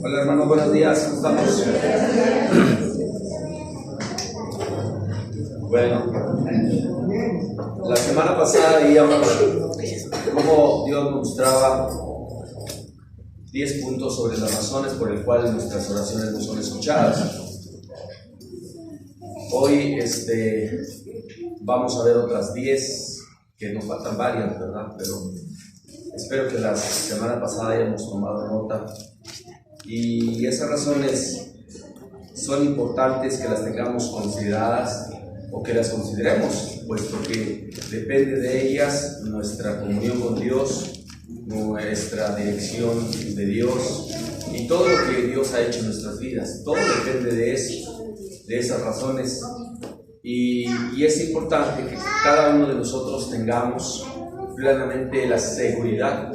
Hola hermano, buenos días, ¿cómo estamos? Bueno, la semana pasada veíamos cómo Dios mostraba 10 puntos sobre las razones por las cuales nuestras oraciones no son escuchadas. Hoy vamos a ver otras 10, que nos faltan varias, ¿verdad? Pero espero que la semana pasada hayamos tomado nota. Y esas razones son importantes que las tengamos consideradas o que las consideremos, puesto que depende de ellas nuestra comunión con Dios, nuestra dirección de Dios y todo lo que Dios ha hecho en nuestras vidas. Todo depende de eso, de esas razones. Y es importante que cada uno de nosotros tengamos plenamente la seguridad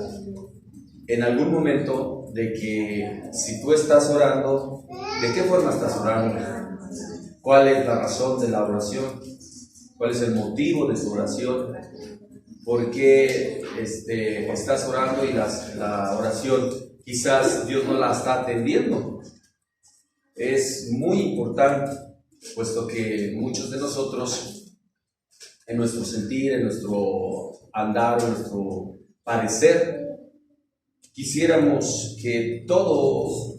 en algún momento de que si tú estás orando, ¿de qué forma estás orando? ¿Cuál es la razón de la oración? ¿Cuál es el motivo de tu oración? ¿Por qué estás orando y la oración quizás Dios no la está atendiendo? Es muy importante, puesto que muchos de nosotros, en nuestro sentir, en nuestro andar, en nuestro parecer, quisiéramos que todo,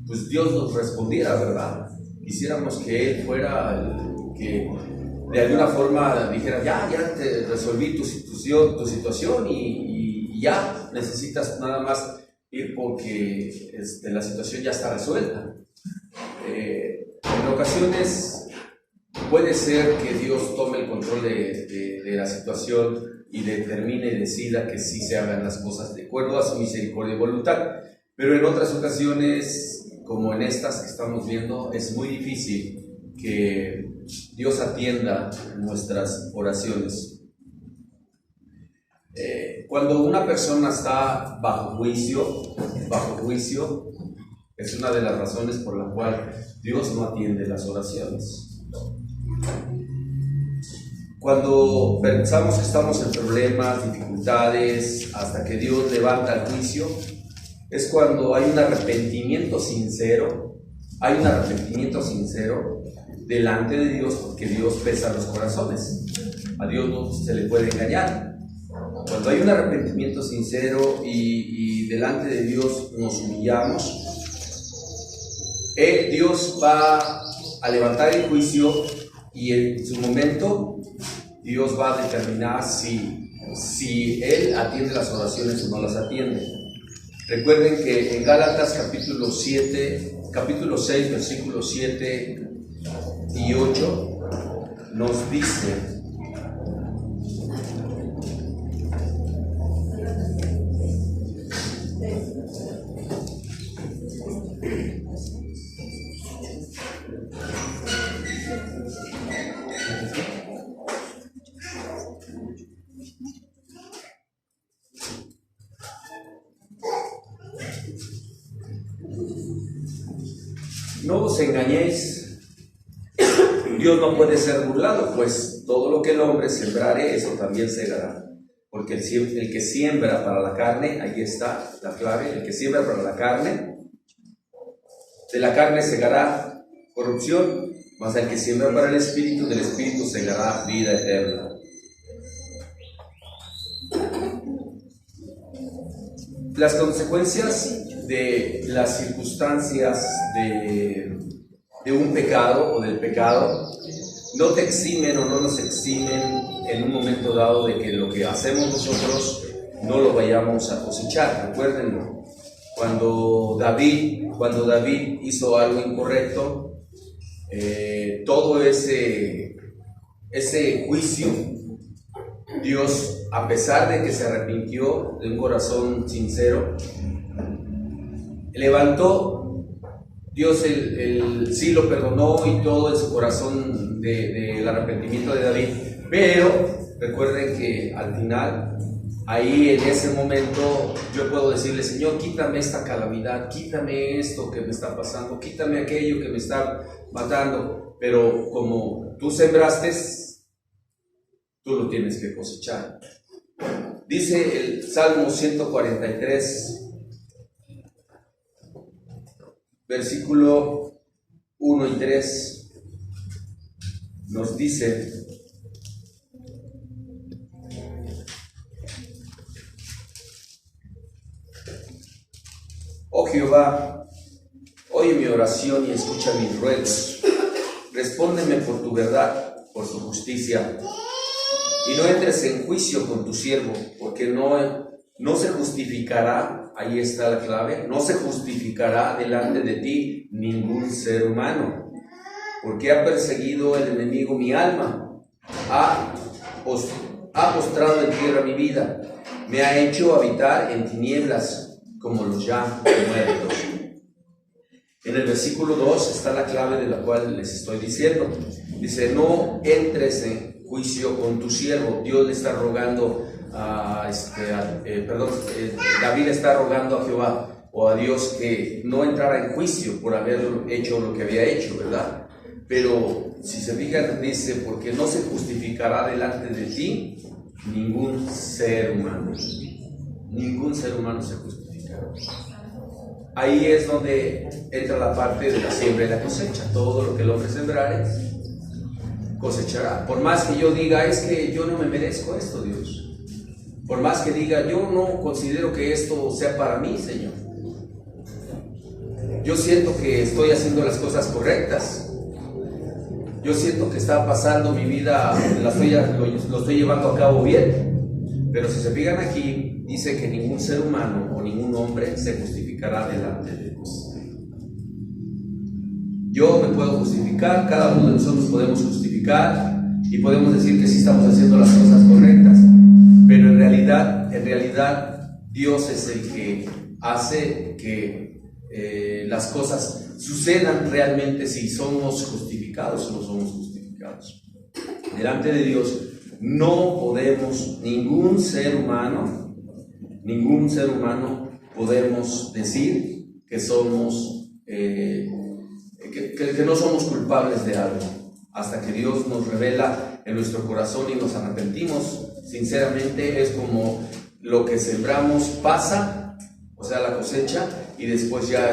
pues Dios nos respondiera, ¿verdad? Quisiéramos que Él fuera el que de alguna forma dijera, ya te resolví tu situación y ya necesitas nada más ir porque la situación ya está resuelta. En ocasiones puede ser que Dios tome el control de la situación y determine y decida que sí se hagan las cosas de acuerdo a su misericordia y voluntad. Pero en otras ocasiones, como en estas que estamos viendo, es muy difícil que Dios atienda nuestras oraciones. Cuando una persona está bajo juicio, es una de las razones por la cual Dios no atiende las oraciones. Cuando pensamos que estamos en problemas, dificultades, hasta que Dios levanta el juicio, es cuando hay un arrepentimiento sincero, delante de Dios, porque Dios pesa los corazones. A Dios no se le puede engañar. Cuando hay un arrepentimiento sincero y delante de Dios nos humillamos, Dios va a levantar el juicio y en su momento Dios va a determinar si Él atiende las oraciones o no las atiende. Recuerden que en Gálatas capítulo 6, versículos 7 y 8 nos dice: no os engañéis, Dios no puede ser burlado, pues todo lo que el hombre sembrare, eso también segará. Porque el que siembra para la carne, ahí está la clave, el que siembra para la carne, de la carne segará corrupción, mas el que siembra para el espíritu, del espíritu segará vida eterna. Las consecuencias de las circunstancias de un pecado o del pecado no te eximen o no nos eximen en un momento dado de que lo que hacemos nosotros no lo vayamos a cosechar. Recuérdenlo, cuando David hizo algo incorrecto, todo ese juicio, Dios, a pesar de que se arrepintió de un corazón sincero, levantó, Dios sí lo perdonó y todo en su corazón del arrepentimiento de David. Pero recuerden que al final, ahí en ese momento, yo puedo decirle: Señor, quítame esta calamidad, quítame esto que me está pasando, quítame aquello que me está matando. Pero como tú sembraste, tú lo tienes que cosechar. Dice el Salmo 143, versículo 1 y 3 nos dice: Oh Jehová, oye mi oración y escucha mis ruegos. Respóndeme por tu verdad, por tu justicia, y no entres en juicio con tu siervo, porque no se justificará, ahí está la clave, no se justificará delante de ti ningún ser humano, porque ha perseguido el enemigo mi alma, ha postrado en tierra mi vida, me ha hecho habitar en tinieblas como los ya muertos. En el versículo 2 está la clave de la cual les estoy diciendo. Dice: no entres en juicio con tu siervo. Dios le está rogando David está rogando a Jehová o a Dios que no entrara en juicio por haber hecho lo que había hecho, ¿verdad? Pero si se fijan, dice: porque no se justificará delante de ti ningún ser humano. Ningún ser humano se justificará. Ahí es donde entra la parte de la siembra y la cosecha. Todo lo que el hombre sembrare, cosechará. Por más que yo diga: es que yo no me merezco esto, Dios. Por más que diga: yo no considero que esto sea para mí, Señor. Yo siento que estoy haciendo las cosas correctas. Yo siento que está pasando mi vida, lo estoy llevando a cabo bien. Pero si se fijan aquí, dice que ningún ser humano o ningún hombre se justificará delante de Dios. Yo me puedo justificar, cada uno de nosotros podemos justificar y podemos decir que sí estamos haciendo las cosas correctas, pero en realidad Dios es el que hace que las cosas sucedan realmente, si somos justificados o no somos justificados. Delante de Dios no podemos, ningún ser humano podemos decir que somos que no somos culpables de algo, hasta que Dios nos revela en nuestro corazón y nos arrepentimos. Sinceramente, es como lo que sembramos pasa, o sea, la cosecha, y después ya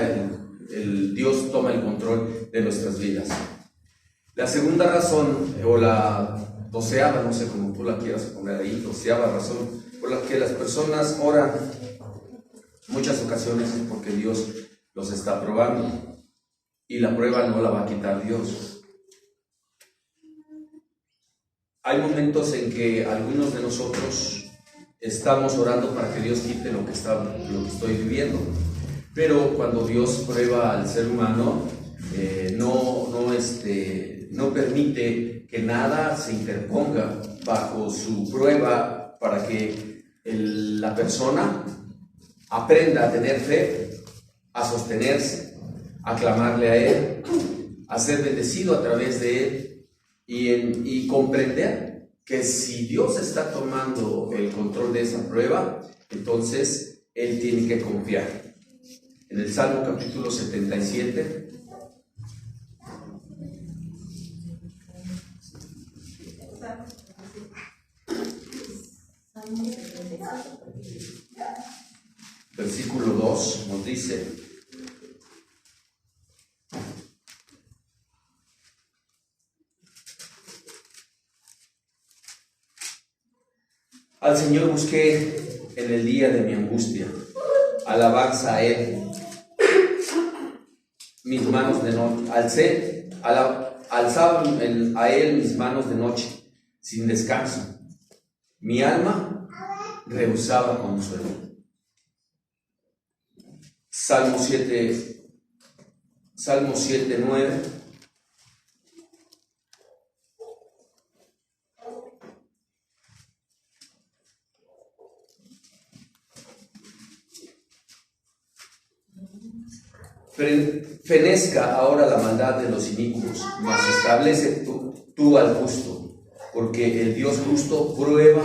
el Dios toma el control de nuestras vidas. La segunda razón, o la 12ª, no sé cómo tú la quieras poner ahí, 12ª razón por la que las personas oran muchas ocasiones, es porque Dios los está probando. Y la prueba no la va a quitar Dios. Hay momentos en que algunos de nosotros estamos orando para que Dios quite lo que estoy viviendo. Pero cuando Dios prueba al ser humano, no permite que nada se interponga bajo su prueba para que la persona aprenda a tener fe, a sostenerse, a clamarle a Él, a ser bendecido a través de Él y comprender que si Dios está tomando el control de esa prueba, entonces Él tiene que confiar. En el Salmo capítulo 77, versículo 2 nos dice: al Señor busqué en el día de mi angustia, alabanza a Él, mis manos de noche, alzaba a Él mis manos de noche, sin descanso, mi alma rehusaba consuelo. Salmo 7:9. Fenezca ahora la maldad de los inicuos, mas establece tú al justo, porque el Dios justo prueba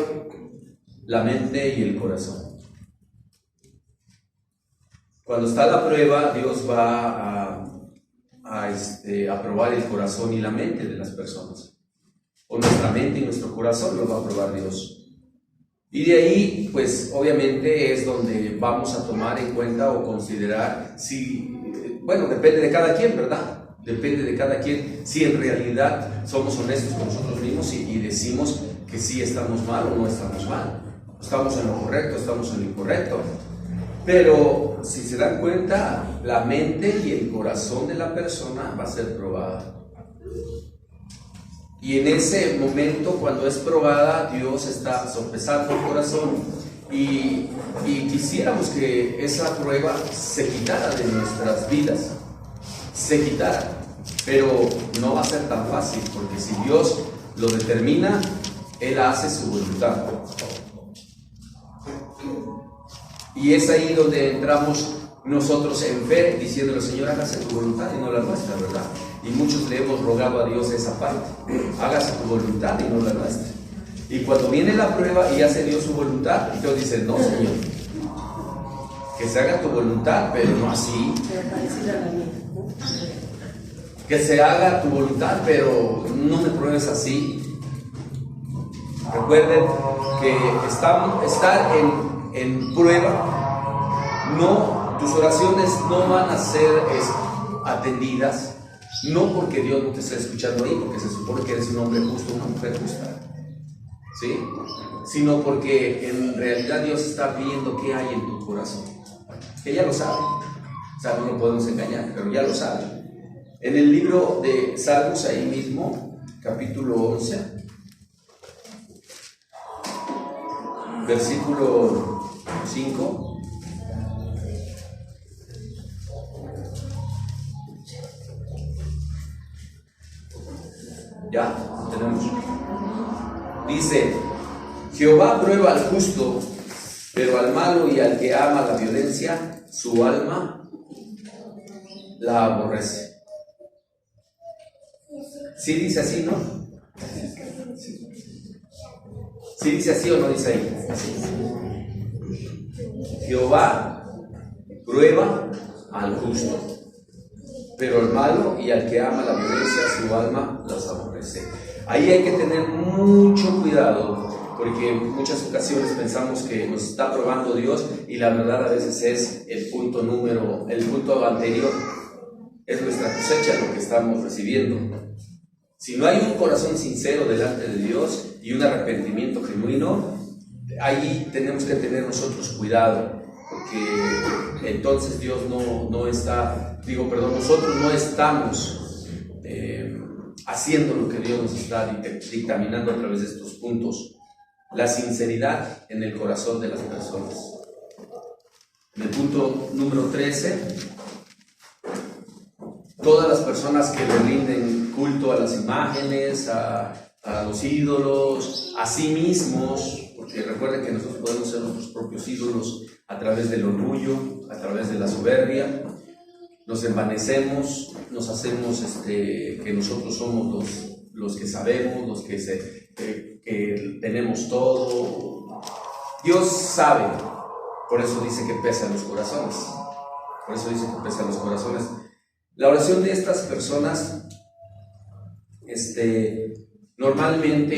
la mente y el corazón. Cuando está la prueba, Dios va a probar el corazón y la mente de las personas, o nuestra mente y nuestro corazón lo va a probar Dios. Y de ahí, pues obviamente es donde vamos a tomar en cuenta o considerar si bueno, depende de cada quien, ¿verdad? Depende de cada quien si en realidad somos honestos con nosotros mismos y decimos que sí estamos mal o no estamos mal. Estamos en lo correcto, estamos en lo incorrecto. Pero si se dan cuenta, la mente y el corazón de la persona va a ser probada. Y en ese momento, cuando es probada, Dios está sopesando el corazón y quisiéramos que esa prueba se quitara de nuestras vidas, se quitara, pero no va a ser tan fácil, porque si Dios lo determina, Él hace su voluntad. Y es ahí donde entramos nosotros en fe, diciéndole: Señor, hágase tu voluntad y no la nuestra, ¿verdad? Y muchos le hemos rogado a Dios esa parte: hágase tu voluntad y no la nuestra. Y cuando viene la prueba y hace Dios su voluntad, y todos dicen: no, Señor, que se haga tu voluntad, pero no así. Que se haga tu voluntad, pero no me pruebes así. Recuerden que estar en prueba, no, tus oraciones no van a ser atendidas, no porque Dios no te esté escuchando ahí, porque se supone que eres un hombre justo, una mujer justa, ¿sí? Sino porque en realidad Dios está viendo qué hay en tu corazón, que ya lo sabe. O sea, no lo podemos engañar, pero ya lo sabe. En el libro de Salmos, ahí mismo, capítulo 11, versículo 5. Ya, tenemos. Dice: Jehová prueba al justo, pero al malo y al que ama la violencia, su alma la aborrece. ¿Sí dice así, no? ¿Sí dice así o no dice ahí? Jehová prueba al justo, pero al malo y al que ama la violencia, su alma las aborrece. Ahí hay que tener mucho cuidado, porque en muchas ocasiones pensamos que nos está probando Dios, y la verdad a veces es el punto anterior, es nuestra cosecha lo que estamos recibiendo. Si no hay un corazón sincero delante de Dios y un arrepentimiento genuino, ahí tenemos que tener nosotros cuidado, porque entonces Dios no está, nosotros no estamos haciendo lo que Dios nos está dictaminando a través de estos puntos. La sinceridad en el corazón de las personas. En el punto número 13, todas las personas que le rinden culto a las imágenes, a los ídolos, a sí mismos, porque recuerden que nosotros podemos ser nuestros propios ídolos a través del orgullo, a través de la soberbia. Nos envanecemos, nos hacemos que nosotros somos los que sabemos, los que tenemos todo. Dios sabe, por eso dice que pesan los corazones. Por eso dice que pesan los corazones. La oración de estas personas normalmente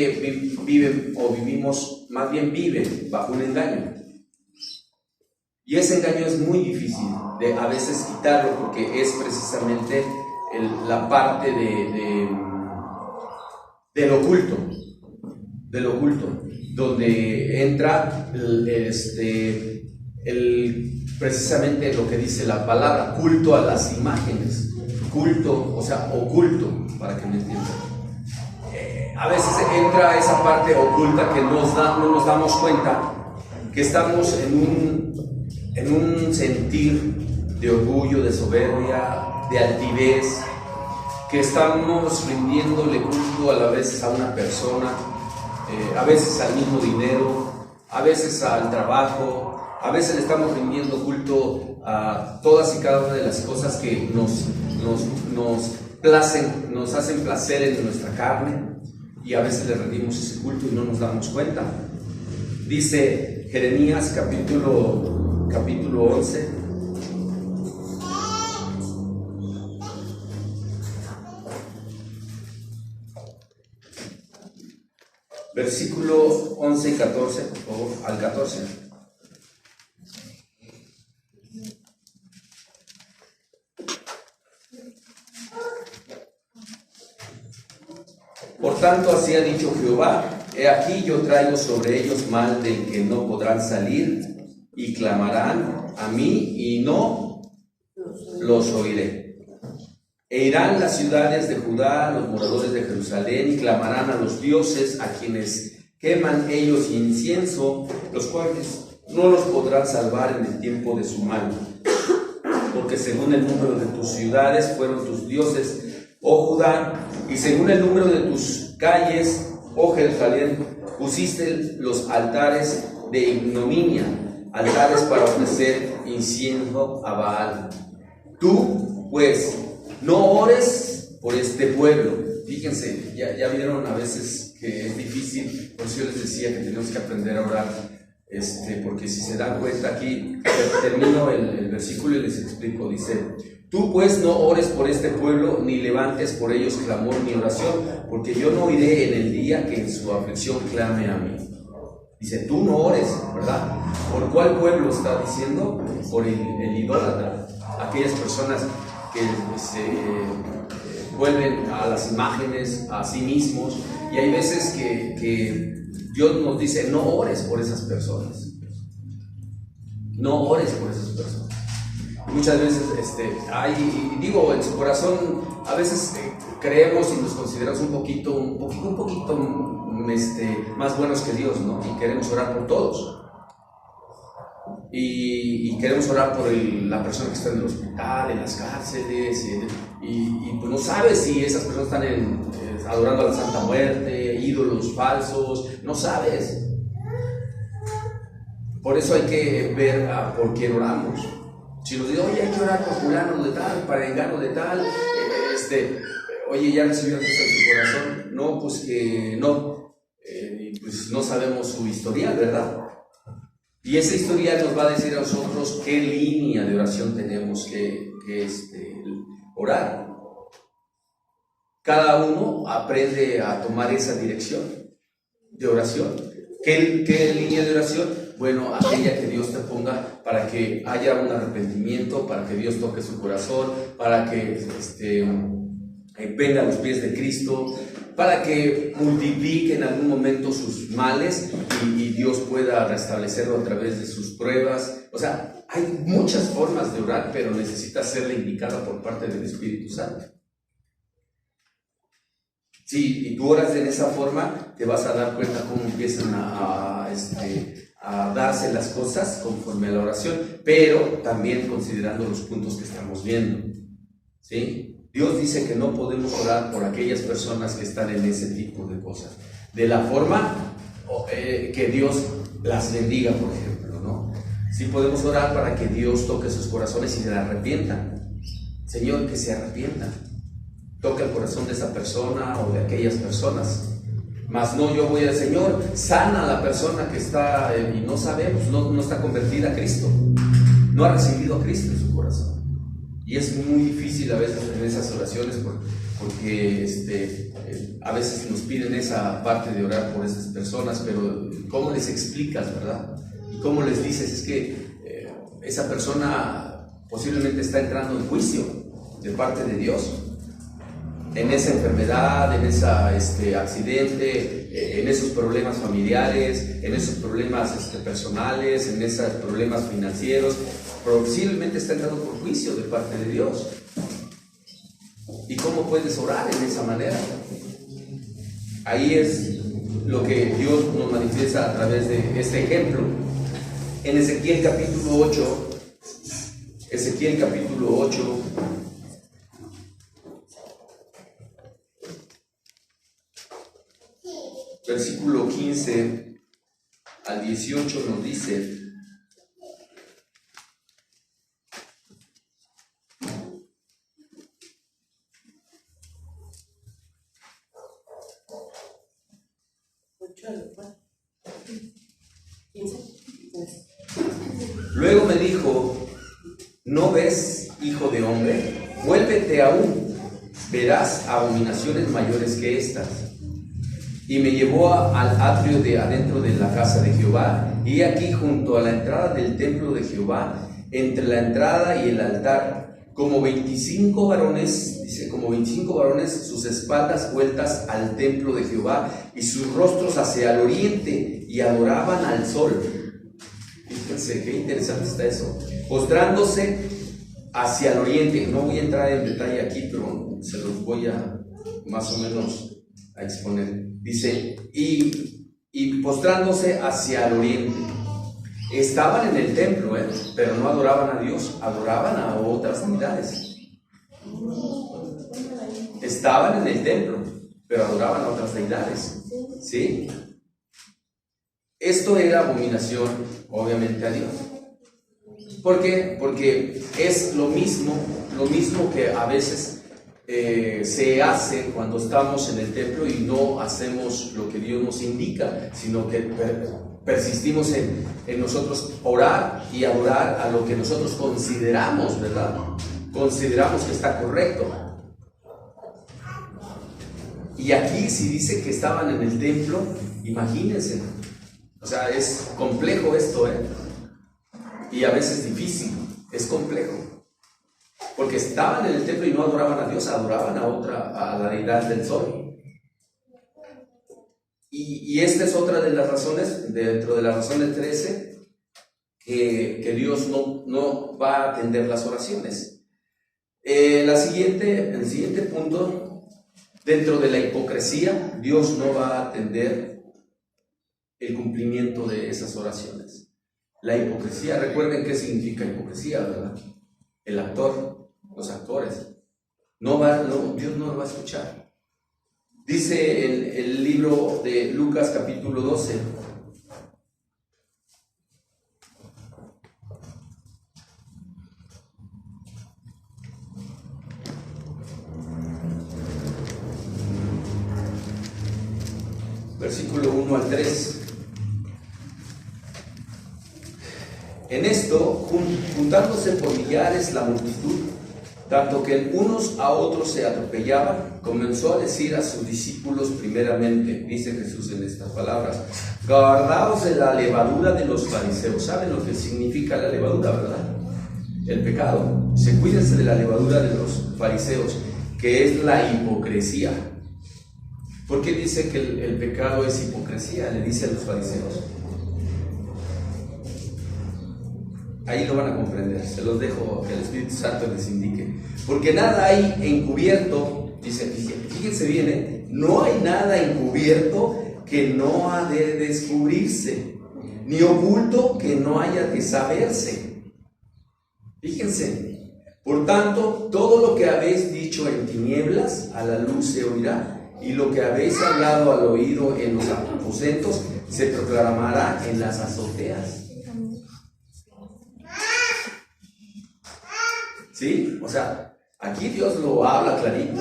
viven bajo un engaño. Y ese engaño es muy difícil de a veces quitarlo, porque es precisamente la parte del oculto, donde entra precisamente lo que dice la palabra, culto a las imágenes, culto, o sea, oculto, para que me entiendan. A veces entra esa parte oculta que no nos damos cuenta que estamos en un sentir de orgullo, de soberbia, de altivez, que estamos rindiéndole culto a veces a una persona, a veces al mismo dinero, a veces al trabajo, a veces le estamos rindiendo culto a todas y cada una de las cosas que nos hacen placer en nuestra carne, y a veces le rendimos ese culto y no nos damos cuenta. Dice Jeremías capítulo 11, versículo 11 y 14, por favor, al 14. tanto así ha dicho Jehová: he aquí yo traigo sobre ellos mal del que no podrán salir, y clamarán a mí y no los oiré. E irán las ciudades de Judá, los moradores de Jerusalén, y clamarán a los dioses a quienes queman ellos incienso, los cuales no los podrán salvar en el tiempo de su mal. Porque según el número de tus ciudades fueron tus dioses, oh Judá, y según el número de tus calles, oh Jerusalén, pusiste los altares de ignominia, altares para ofrecer incienso a Baal. Tú, pues, no ores por este pueblo. Fíjense, ya vieron a veces que es difícil, por eso yo les decía que tenemos que aprender a orar, porque si se dan cuenta aquí, termino el versículo y les explico, dice: tú pues no ores por este pueblo, ni levantes por ellos clamor ni oración, porque yo no oiré en el día que en su aflicción clame a mí. Dice, tú no ores, ¿verdad? ¿Por cuál pueblo está diciendo? Por el idólatra, aquellas personas que se vuelven a las imágenes, a sí mismos, y hay veces que Dios nos dice, no ores por esas personas, no ores por esas personas. Muchas veces, en su corazón, a veces creemos y nos consideramos un poquito más buenos que Dios, ¿no? Y queremos orar por todos. Y queremos orar por la persona que está en el hospital, en las cárceles, y pues no sabes si esas personas están adorando a la Santa Muerte, ídolos falsos, no sabes. Por eso hay que ver por quién oramos. Si nos dicen, oye, hay que orar por fulano de tal, para engano de tal, oye, ya recibió Cristo en su corazón, no, pues que no, pues no sabemos su historial, ¿verdad? Y esa historial nos va a decir a nosotros qué línea de oración tenemos que orar. Cada uno aprende a tomar esa dirección de oración. ¿Qué línea de oración? Bueno, aquella que Dios te ponga para que haya un arrepentimiento, para que Dios toque su corazón, para que venga a los pies de Cristo, para que multiplique en algún momento sus males y Dios pueda restablecerlo a través de sus pruebas. O sea, hay muchas formas de orar, pero necesita ser la indicada por parte del Espíritu Santo. Sí, y tú oras de esa forma, te vas a dar cuenta cómo empiezan a darse las cosas conforme a la oración, pero también considerando los puntos que estamos viendo, ¿sí? Dios dice que no podemos orar por aquellas personas que están en ese tipo de cosas, de la forma que Dios las bendiga, por ejemplo, ¿no? Sí podemos orar para que Dios toque sus corazones y se arrepientan. Señor, que se arrepientan. Toca el corazón de esa persona o de aquellas personas. Mas no, yo voy al Señor, sana a la persona que está y no sabemos, no está convertida a Cristo, no ha recibido a Cristo en su corazón. Y es muy difícil a veces en esas oraciones porque a veces nos piden esa parte de orar por esas personas, pero ¿cómo les explicas, verdad? Y cómo les dices, es que esa persona posiblemente está entrando en juicio de parte de Dios, en esa enfermedad, en ese accidente, en esos problemas familiares, en esos problemas personales, en esos problemas financieros, posiblemente está entrando por juicio de parte de Dios. ¿Y cómo puedes orar en esa manera? Ahí es lo que Dios nos manifiesta a través de este ejemplo. En Ezequiel capítulo 8, versículo 15 al 18 nos dice: luego me dijo, ¿no ves, hijo de hombre? Vuélvete aún, verás abominaciones mayores que estas. Y me llevó al atrio de adentro de la casa de Jehová, y aquí junto a la entrada del templo de Jehová, entre la entrada y el altar, como 25 varones, dice, como 25 varones, sus espaldas vueltas al templo de Jehová y sus rostros hacia el oriente, y adoraban al sol. Fíjense qué interesante está eso. Postrándose hacia el oriente. No voy a entrar en detalle aquí, pero se los voy a más o menos a exponer. Dice, y postrándose hacia el oriente. Estaban en el templo, pero no adoraban a Dios, adoraban a otras deidades. Estaban en el templo, pero adoraban a otras deidades. ¿Sí? Esto era abominación, obviamente, a Dios. ¿Por qué? Porque es lo mismo que a veces se hace cuando estamos en el templo y no hacemos lo que Dios nos indica, sino que persistimos en nosotros orar y adorar a lo que nosotros consideramos, ¿verdad? Consideramos que está correcto. Y aquí si dice que estaban en el templo, imagínense. O sea, es complejo esto, y a veces difícil, es complejo. Porque estaban en el templo y no adoraban a Dios, adoraban a la deidad del sol. Y esta es otra de las razones, dentro de las razones 13, que Dios no va a atender las oraciones. El siguiente punto, dentro de la hipocresía, Dios no va a atender el cumplimiento de esas oraciones. La hipocresía, recuerden qué significa hipocresía, ¿verdad? El actor, los actores. Dios no lo va a escuchar. Dice el libro de Lucas capítulo 12. Versículo 1 al 3. En esto, juntándose por millares la multitud, tanto que unos a otros se atropellaban, comenzó a decir a sus discípulos primeramente, dice Jesús en estas palabras: guardaos de la levadura de los fariseos. ¿Saben lo que significa la levadura, verdad? El pecado. Cuídense de la levadura de los fariseos, que es la hipocresía. ¿Por qué dice que el pecado es hipocresía? Le dice a los fariseos. Ahí lo van a comprender, se los dejo que el Espíritu Santo les indique. Porque nada hay encubierto, dice, fíjense bien, no hay nada encubierto que no ha de descubrirse, ni oculto que no haya de saberse. Fíjense, por tanto, todo lo que habéis dicho en tinieblas, a la luz se oirá, y lo que habéis hablado al oído en los aposentos, se proclamará en las azoteas. ¿Sí? O sea, aquí Dios lo habla clarito,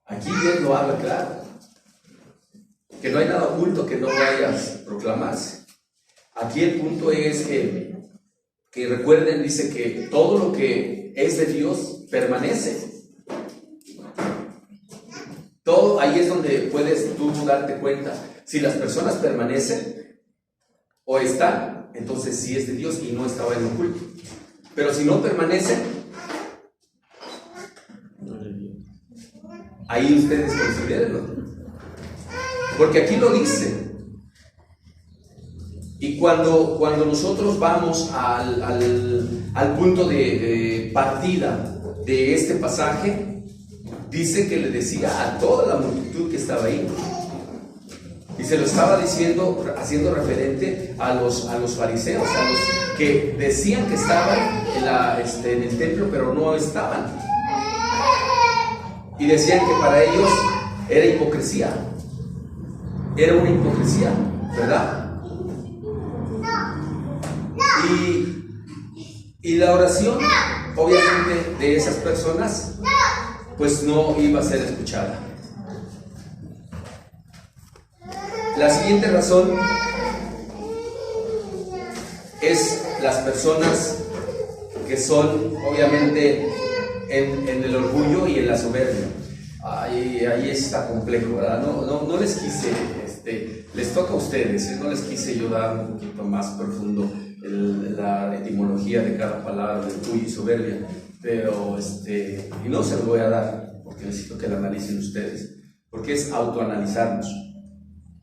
Aquí Dios lo habla claro. Que no hay nada oculto que no vaya a proclamarse. Aquí el punto es que recuerden, dice que todo lo que es de Dios permanece. Todo, ahí es donde puedes tú darte cuenta. Si las personas permanecen o están, entonces sí es de Dios y no estaba en oculto. Pero si no permanecen, ahí ustedes considérenlo. Porque aquí lo dice. Y cuando nosotros vamos al punto de partida de este pasaje, dice que le decía a toda la multitud que estaba ahí. Y se lo estaba diciendo, haciendo referente a los fariseos, a los que decían que estaban en el templo, pero no estaban. Y decían que para ellos era hipocresía. Era una hipocresía, ¿verdad? Y la oración, obviamente, de esas personas, pues no iba a ser escuchada. La siguiente razón es las personas que son, obviamente, en el orgullo y en la soberbia. Ahí está complejo, ¿verdad? No les quise, les toca a ustedes, no les quise yo dar un poquito más profundo la etimología de cada palabra de orgullo y soberbia. pero y no se lo voy a dar, porque necesito que lo analicen ustedes, porque es autoanalizarnos,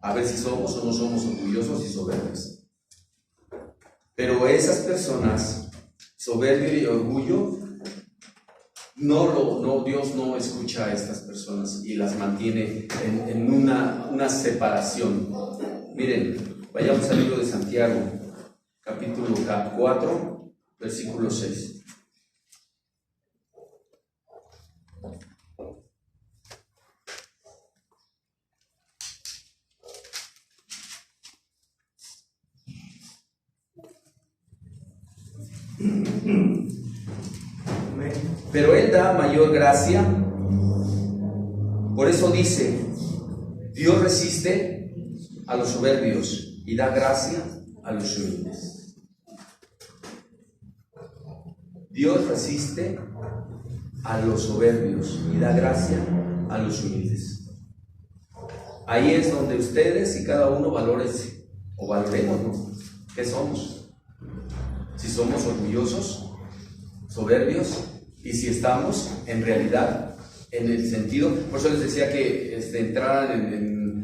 a ver si somos o no somos orgullosos y soberbios. Pero esas personas, soberbio y orgullo, Dios no escucha a estas personas y las mantiene en una separación. Miren, vayamos al libro de Santiago, capítulo 4, versículo 6. Pero Él da mayor gracia. Por eso dice: Dios resiste a los soberbios y da gracia a los humildes. Dios resiste a los soberbios y da gracia a los humildes. Ahí es donde ustedes y cada uno valoremos, ¿no? ¿Qué somos? Si somos orgullosos, soberbios, y si estamos en realidad en el sentido, por eso les decía que entraran en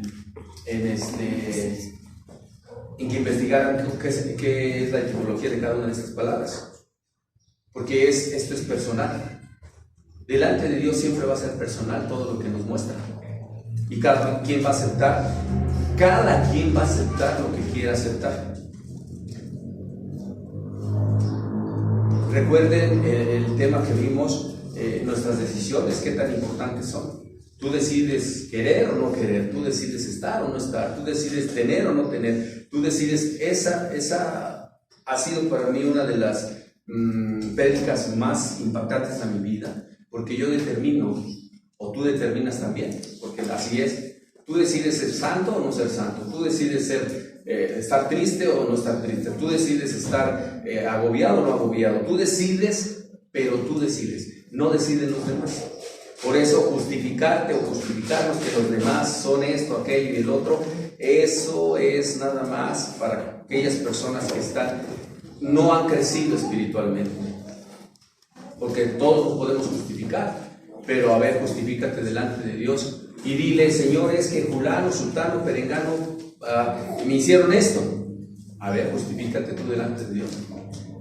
que investigaran qué es la etimología de cada una de estas palabras, porque esto es personal. Delante de Dios siempre va a ser personal todo lo que nos muestra, y cada quien va a aceptar lo que quiera aceptar. Recuerden el tema que vimos, nuestras decisiones, qué tan importantes son. Tú decides querer o no querer, tú decides estar o no estar, tú decides tener o no tener, tú decides. Esa ha sido para mí una de las prédicas más impactantes en mi vida, porque yo determino, o tú determinas también, porque así es. Tú decides ser santo o no ser santo, tú decides estar triste o no estar triste, tú decides estar agobiado o no agobiado, tú decides, pero tú decides, no deciden los demás. Por eso justificarte o justificarnos que los demás son esto, aquello y el otro, eso es nada más para aquellas personas que no han crecido espiritualmente, porque todos nos podemos justificar, pero a ver, justifícate delante de Dios y dile: Señor, es que fulano, sultano, perengano me hicieron esto. A ver, justifícate tú delante de Dios.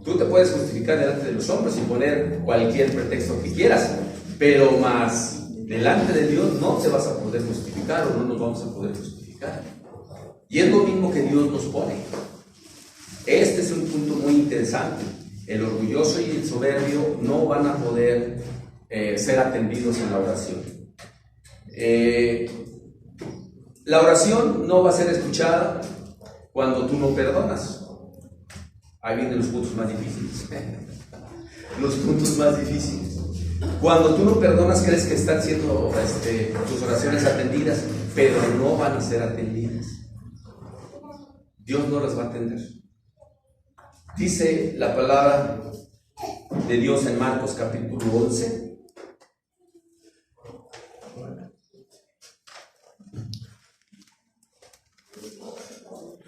Tú te puedes justificar delante de los hombres y poner cualquier pretexto que quieras, pero más delante de Dios no te vas a poder justificar, o no nos vamos a poder justificar. Y es lo mismo que Dios nos pone. Este es un punto muy interesante. El orgulloso y el soberbio no van a poder ser atendidos en la oración. La oración no va a ser escuchada cuando tú no perdonas. Ahí vienen los puntos más difíciles. Los puntos más difíciles. Cuando tú no perdonas, crees que están siendo tus oraciones atendidas, pero no van a ser atendidas. Dios no las va a atender. Dice la palabra de Dios en Marcos capítulo 11.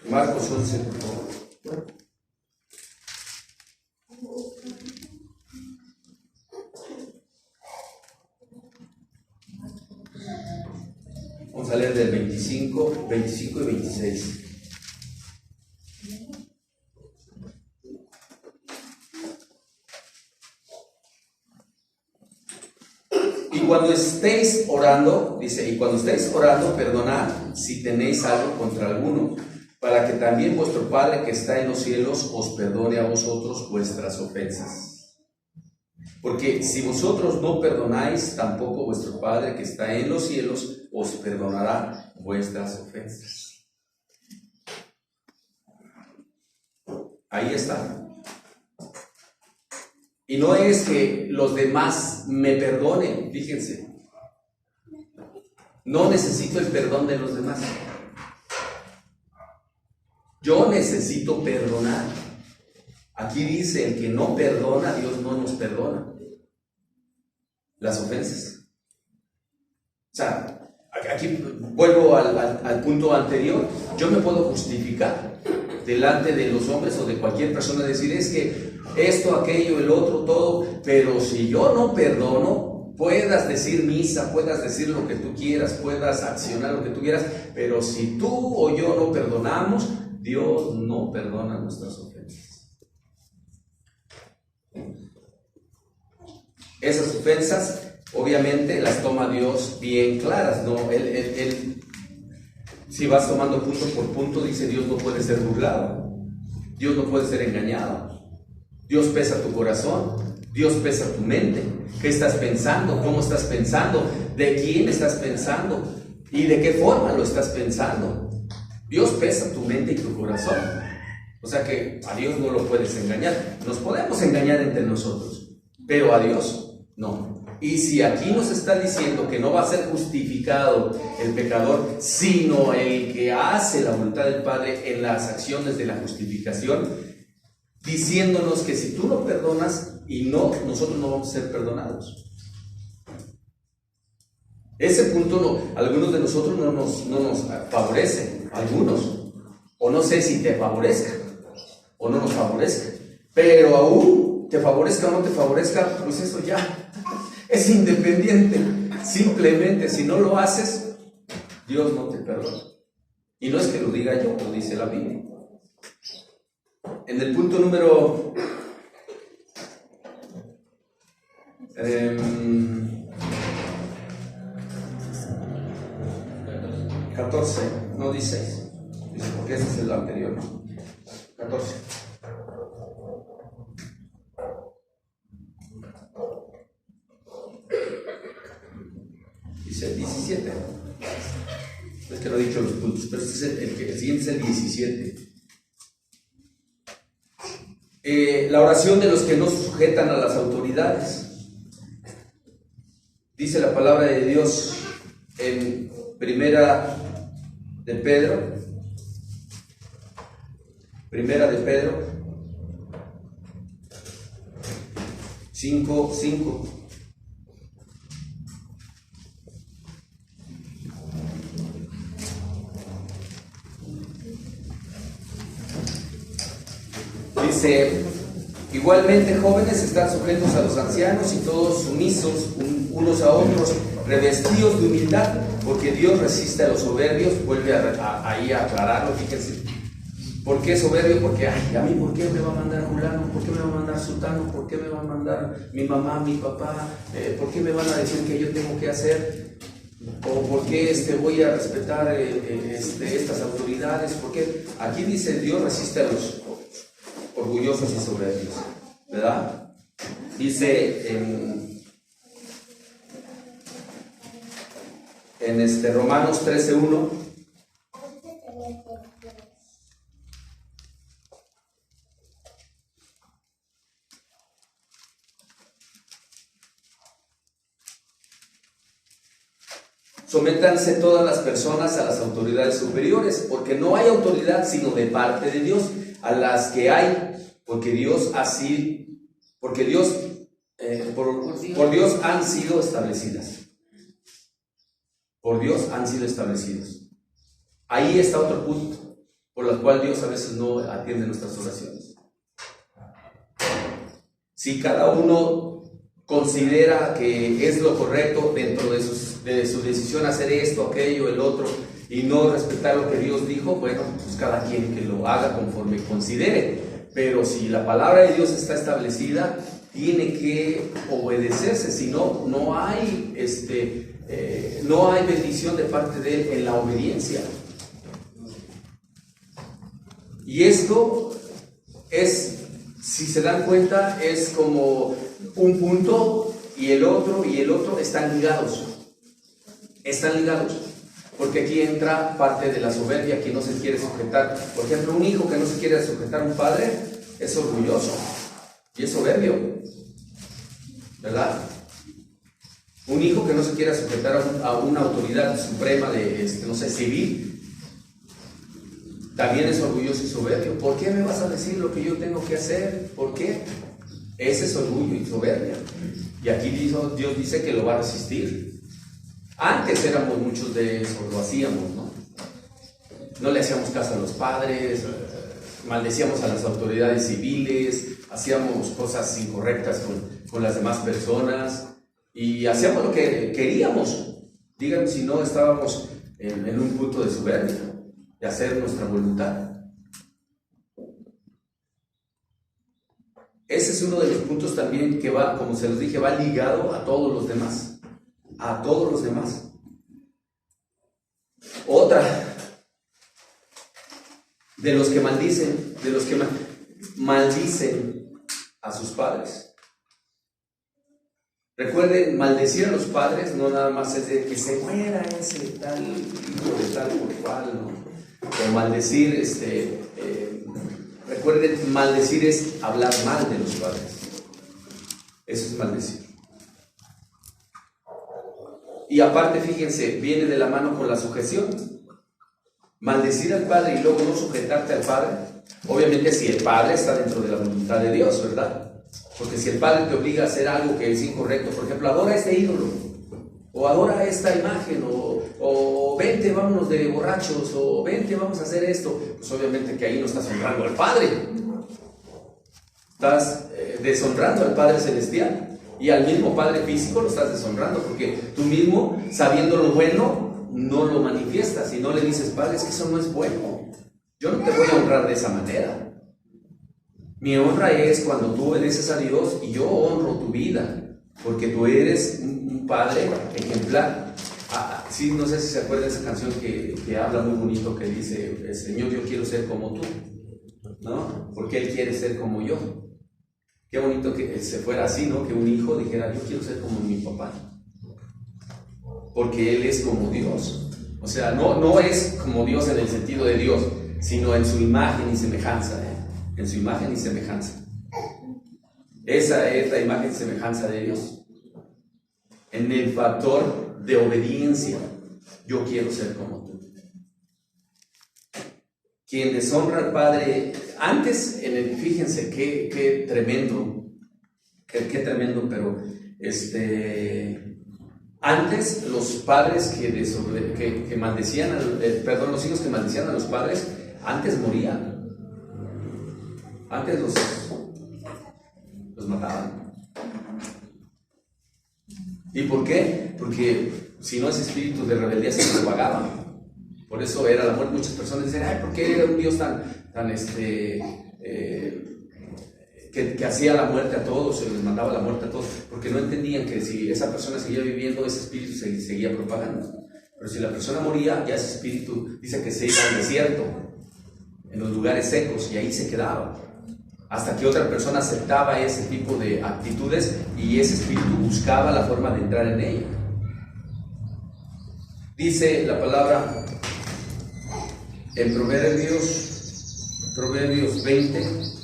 Marcos 11, por favor. Vamos a leer del 25 y 26. Y cuando estéis orando, dice, y cuando estéis orando, perdonad si tenéis algo contra alguno, para que también vuestro Padre que está en los cielos os perdone a vosotros vuestras ofensas. Porque si vosotros no perdonáis, tampoco vuestro Padre que está en los cielos os perdonará vuestras ofensas. Ahí está. Y no es que los demás me perdonen, fíjense. No necesito el perdón de los demás. Yo necesito perdonar. Aquí dice: el que no perdona, Dios no nos perdona las ofensas. O sea, aquí vuelvo al punto anterior. Yo me puedo justificar. delante de los hombres o de cualquier persona, decir es que esto, aquello, el otro, todo, pero si yo no perdono, puedas decir misa, puedas decir lo que tú quieras, puedas accionar lo que tú quieras, pero si tú o yo no perdonamos, Dios no perdona nuestras ofensas. Esas ofensas, obviamente, las toma Dios bien claras, ¿no? Él, si vas tomando punto por punto, dice Dios no puede ser burlado, Dios no puede ser engañado, Dios pesa tu corazón, Dios pesa tu mente. ¿Qué estás pensando? ¿Cómo estás pensando? ¿De quién estás pensando? ¿Y de qué forma lo estás pensando? Dios pesa tu mente y tu corazón. O sea que a Dios no lo puedes engañar. Nos podemos engañar entre nosotros, pero a Dios no. Y si aquí nos está diciendo que no va a ser justificado el pecador, sino el que hace la voluntad del Padre en las acciones de la justificación, diciéndonos que si tú no perdonas y nosotros no vamos a ser perdonados. Ese punto algunos de nosotros no nos favorece, algunos, o no sé si te favorezca o no nos favorezca, pero aún te favorezca o no te favorezca, pues eso ya es independiente. Simplemente si no lo haces, Dios no te perdona. Y no es que lo diga yo, lo dice la Biblia. En el punto número 14, no 16, dice, porque ese es el anterior, ¿no? 14. Dice 17. Es que no he dicho los puntos, pero este es el siguiente es el 17. La oración de los que no se sujetan a las autoridades. Dice la palabra de Dios en Primera de Pedro 5:5. Dice, igualmente jóvenes están sujetos a los ancianos y todos sumisos unos a otros, revestidos de humildad, porque Dios resiste a los soberbios. Vuelve ahí a aclararlo, fíjense. ¿Por qué soberbio? Porque, ay, a mí, ¿por qué me va a mandar fulano? ¿Por qué me va a mandar sultano? ¿Por qué me va a mandar mi mamá, mi papá? ¿Por qué me van a decir que yo tengo que hacer? ¿O por qué voy a respetar estas autoridades? Porque aquí dice, Dios resiste a los orgullosos y soberbios, ¿verdad? Dice en Romanos 13:1. Sométanse todas las personas a las autoridades superiores, porque no hay autoridad sino de parte de Dios. A las que hay, por Dios han sido establecidas. Por Dios han sido establecidos. Ahí está otro punto por el cual Dios a veces no atiende nuestras oraciones. Si cada uno considera que es lo correcto dentro de su decisión hacer esto, aquello, el otro, y no respetar lo que Dios dijo, bueno, pues cada quien que lo haga conforme considere. Pero si la palabra de Dios está establecida, tiene que obedecerse, si no, no hay bendición de parte de Él en la obediencia. Y esto es, si se dan cuenta, es como un punto y el otro están ligados. Están ligados. Porque aquí entra parte de la soberbia, que no se quiere sujetar. Por ejemplo, un hijo que no se quiere sujetar a un padre es orgulloso y es soberbio, ¿verdad? Un hijo que no se quiere sujetar a una autoridad suprema de, civil, también es orgulloso y soberbio. ¿Por qué me vas a decir lo que yo tengo que hacer? ¿Por qué? Ese es orgullo y soberbia. Y aquí Dios dice que lo va a resistir. Antes éramos muchos de eso, lo hacíamos, ¿no? No le hacíamos caso a los padres, maldecíamos a las autoridades civiles, hacíamos cosas incorrectas con las demás personas y hacíamos lo que queríamos. Díganme si no estábamos en un punto de soberbia, de hacer nuestra voluntad. Ese es uno de los puntos también que va, como se los dije, va ligado a todos los demás. A todos los demás. Otra, de los que maldicen, maldicen a sus padres. Recuerden, maldecir a los padres no nada más es de que se muera ese tal hijo de tal por cual, ¿no? O maldecir, recuerden, maldecir es hablar mal de los padres. Eso es maldecir. Y aparte, fíjense, viene de la mano con la sujeción. Maldecir al padre y luego no sujetarte al padre. Obviamente si el padre está dentro de la voluntad de Dios, ¿verdad? Porque si el padre te obliga a hacer algo que es incorrecto, por ejemplo, adora este ídolo, o adora esta imagen, o vente, vámonos de borrachos, o vente, vamos a hacer esto, pues obviamente que ahí no estás honrando al Padre. Estás deshonrando al Padre Celestial. Y al mismo Padre físico lo estás deshonrando, porque tú mismo, sabiendo lo bueno, no lo manifiestas y no le dices, Padre, es que eso no es bueno. Yo no te voy a honrar de esa manera. Mi honra es cuando tú obedeces a Dios y yo honro tu vida, porque tú eres un Padre ejemplar. Sí, no sé si se acuerdan de esa canción que habla muy bonito, que dice, Señor, yo quiero ser como tú, ¿no? Porque Él quiere ser como yo. Qué bonito que se fuera así, ¿no? Que un hijo dijera, yo quiero ser como mi papá. Porque Él es como Dios. O sea, no es como Dios en el sentido de Dios, sino en su imagen y semejanza, en su imagen y semejanza. Esa es la imagen y semejanza de Dios. En el factor de obediencia, yo quiero ser como tú. Quien deshonra al Padre, antes, fíjense qué tremendo, qué tremendo, pero antes los padres que maldecían, los hijos que maldecían a los padres, antes morían, antes los mataban. ¿Y por qué? Porque si no, ese espíritu de rebeldía se propagaba. Por eso era la muerte. Muchas personas dicen, ay, ¿por qué era un Dios que hacía la muerte a todos, se les mandaba la muerte a todos? Porque no entendían que si esa persona seguía viviendo, ese espíritu seguía propagando. Pero si la persona moría, ya ese espíritu dice que se iba al desierto, en los lugares secos, y ahí se quedaba. Hasta que otra persona aceptaba ese tipo de actitudes y ese espíritu buscaba la forma de entrar en ella. Dice la palabra en Proverbios 20.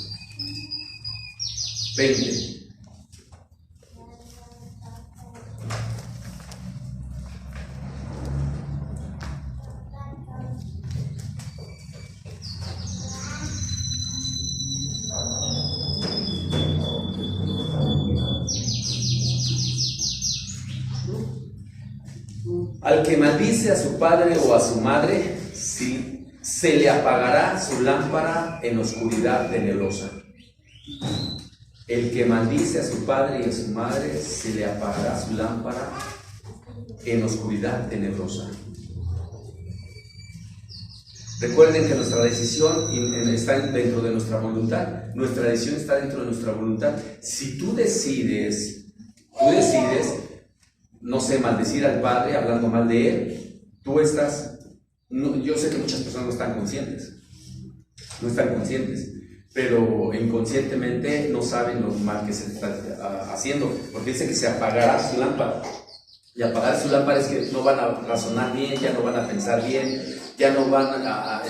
Al que maldice a su padre o a su madre, sí, se le apagará su lámpara en oscuridad tenebrosa. El que maldice a su padre y a su madre, se le apagará su lámpara en oscuridad tenebrosa. Recuerden que nuestra decisión está dentro de nuestra voluntad. Nuestra decisión está dentro de nuestra voluntad. Si tú decides, no sé, maldecir al Padre hablando mal de Él, yo sé que muchas personas no están conscientes, pero inconscientemente no saben lo mal que se está haciendo, porque dice que se apagará su lámpara. Y apagar su lámpara es que no van a razonar bien, ya no van a pensar bien, ya no van a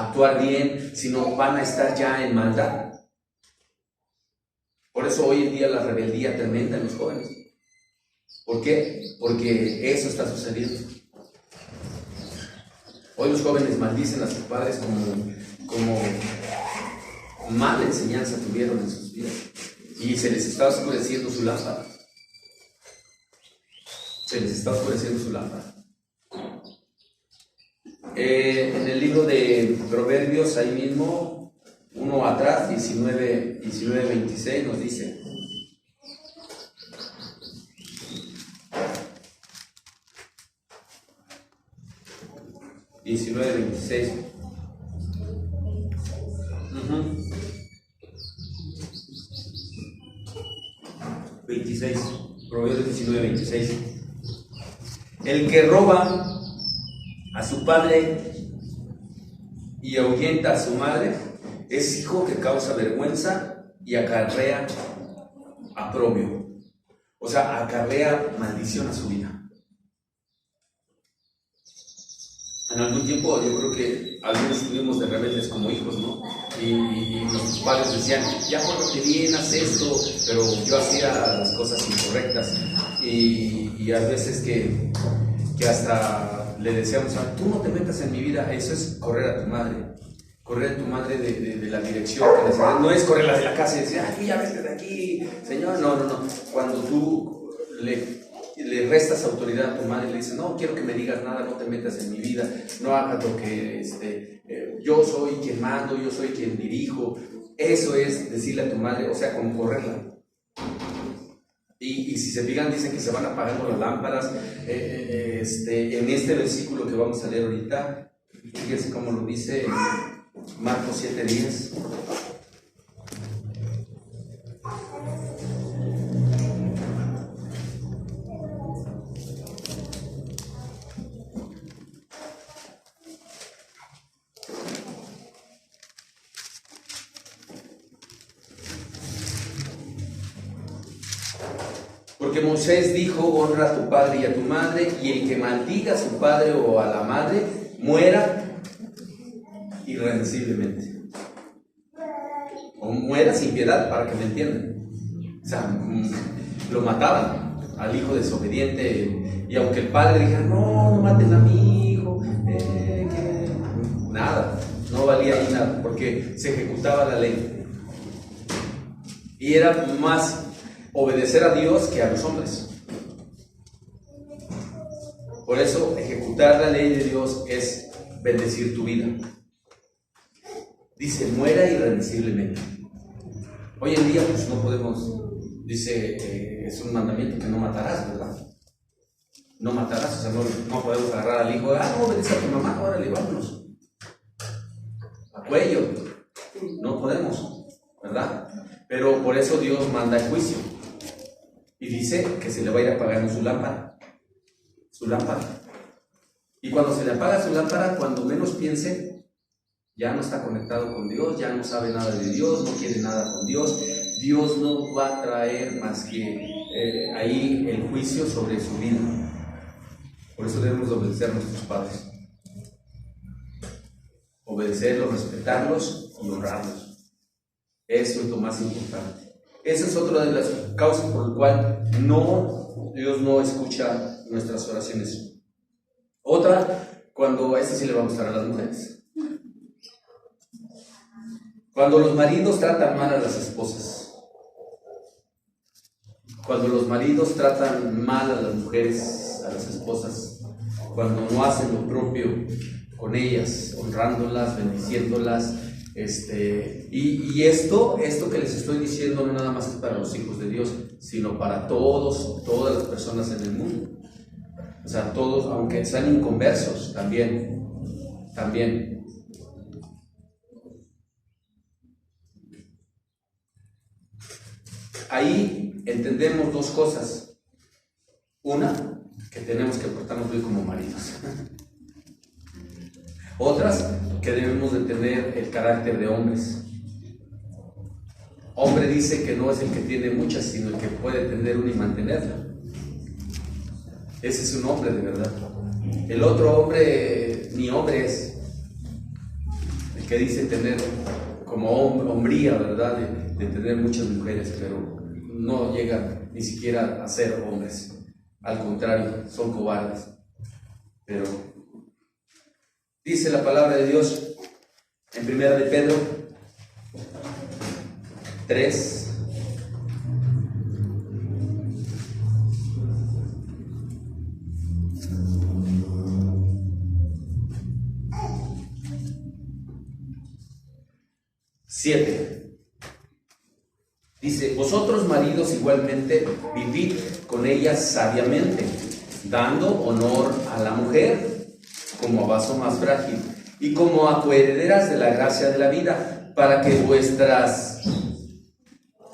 actuar bien, sino van a estar ya en maldad. Por eso hoy en día la rebeldía tremenda en los jóvenes. ¿Por qué? Porque eso está sucediendo. Hoy los jóvenes maldicen a sus padres como mala enseñanza tuvieron en sus vidas. Y se les está oscureciendo su lámpara. En el libro de Proverbios, ahí mismo, uno atrás, 19:26 nos dice: (19:26) 26, Proverbios 19:26. El que roba a su padre y ahuyenta a su madre es hijo que causa vergüenza y acarrea oprobio. O sea, acarrea maldición a su vida. En algún tiempo yo creo que algunos estuvimos de rebeldes como hijos, ¿no? Y nuestros padres decían: ya pórtate bien, haz esto, pero yo hacía las cosas incorrectas. Y a veces que hasta le decíamos: tú no te metas en mi vida. Eso es correr a tu madre de la dirección que les da. No es correrla de la casa y decir: ya vete de aquí, señor. No. Cuando tú le restas autoridad a tu madre y le dices: no quiero que me digas nada, no te metas en mi vida, no hagas lo que yo soy quien mando, yo soy quien dirijo. Eso es decirle a tu madre, o sea, como correrla. Y si se fijan, dicen que se van apagando las lámparas. En este versículo que vamos a leer ahorita, fíjense cómo lo dice en Marcos 7:10. Porque Moisés dijo: honra a tu padre y a tu madre, y el que maldiga a su padre o a la madre muera irremisiblemente, o muera sin piedad, para que me entiendan. O sea, lo mataban al hijo desobediente, y aunque el padre dijera: no maten a mi hijo, nada, no valía ahí nada, porque se ejecutaba la ley. Y era más obedecer a Dios que a los hombres. Por eso ejecutar la ley de Dios es bendecir tu vida. Dice: muera irremisiblemente. Hoy en día pues no podemos, dice, es un mandamiento que no matarás, ¿verdad? No matarás, o sea, no podemos agarrar al hijo: no, obedece a tu mamá, órale, vámonos a cuello. No podemos, ¿verdad? Pero por eso Dios manda el juicio. Y dice que se le va a ir apagando su lámpara. Y cuando se le apaga su lámpara, cuando menos piense, ya no está conectado con Dios, ya no sabe nada de Dios, no quiere nada con Dios. Dios no va a traer más que ahí el juicio sobre su vida. Por eso debemos obedecer a nuestros padres. Obedecerlos, respetarlos y honrarlos. Eso es lo más importante. Esa es otra de las causas por la cual Dios no escucha nuestras oraciones. Otra, cuando a sí le va a gustar a las mujeres. Cuando los maridos tratan mal a las esposas. Cuando los maridos tratan mal a las mujeres, a las esposas. Cuando no hacen lo propio con ellas, honrándolas, bendiciéndolas. Y esto que les estoy diciendo no nada más es para los hijos de Dios, sino para todas las personas en el mundo. O sea, todos, aunque sean inconversos, también. Ahí entendemos dos cosas. Una, que tenemos que portarnos bien como maridos. Otras, que debemos de tener el carácter de hombres. Hombre dice que no es el que tiene muchas, sino el que puede tener una y mantenerla. Ese es un hombre de verdad. El otro hombre, ni hombre es. El que dice tener como hombría, ¿verdad? De tener muchas mujeres, pero no llega ni siquiera a ser hombres. Al contrario, son cobardes. Pero dice la palabra de Dios en 1 de Pedro 3. 7. Dice: vosotros maridos igualmente vivid con ellas sabiamente, dando honor a la mujer como a vaso más frágil y como a coherederas de la gracia de la vida, para que vuestras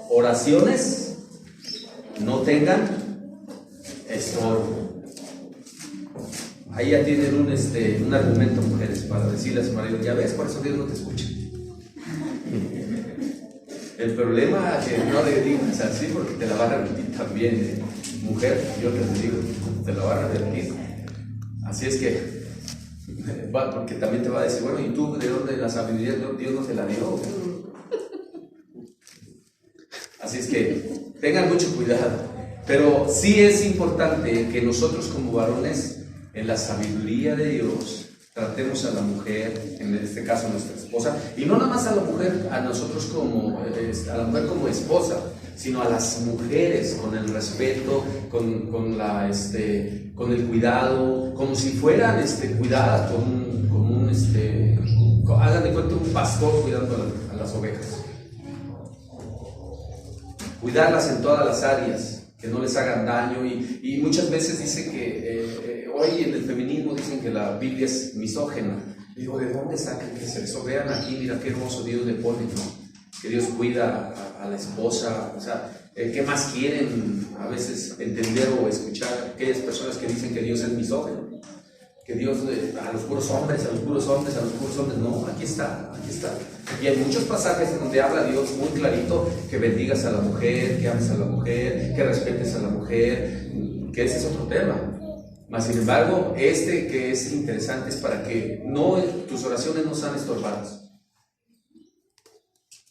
oraciones no tengan estorbo. Ahí ya tienen un argumento, mujeres, para decirle a su marido: ya ves, por eso Dios no te escucha. El problema es que no le digas así, porque te la va a repetir también, mujer, yo te digo, te la va a repetir. Así es que, porque también te va a decir: bueno, ¿y tú de dónde la sabiduría Dios no te la dio? Así es que tengan mucho cuidado. Pero sí es importante que nosotros como varones, en la sabiduría de Dios, tratemos a la mujer, en este caso a nuestra esposa, y no nada más a la mujer, a nosotros a la mujer como esposa, sino a las mujeres con el respeto, con el cuidado, como si fueran cuidadas hagan de cuenta un pastor cuidando a las ovejas. Cuidarlas en todas las áreas, que no les hagan daño, y muchas veces dicen que hoy en el feminismo dicen que la Biblia es misógena. Digo, ¿de dónde sacan que se eso? Vean aquí, mira qué hermoso Dios le pone, ¿no? Que Dios cuida a la esposa. O sea, ¿qué más quieren a veces entender o escuchar aquellas personas que dicen que Dios es misógeno? Que Dios a los puros hombres, no, aquí está. Y hay muchos pasajes donde habla Dios muy clarito que bendigas a la mujer, que ames a la mujer, que respetes a la mujer, que ese es otro tema. Mas sin embargo, que es interesante es para que tus oraciones no sean estorbadas.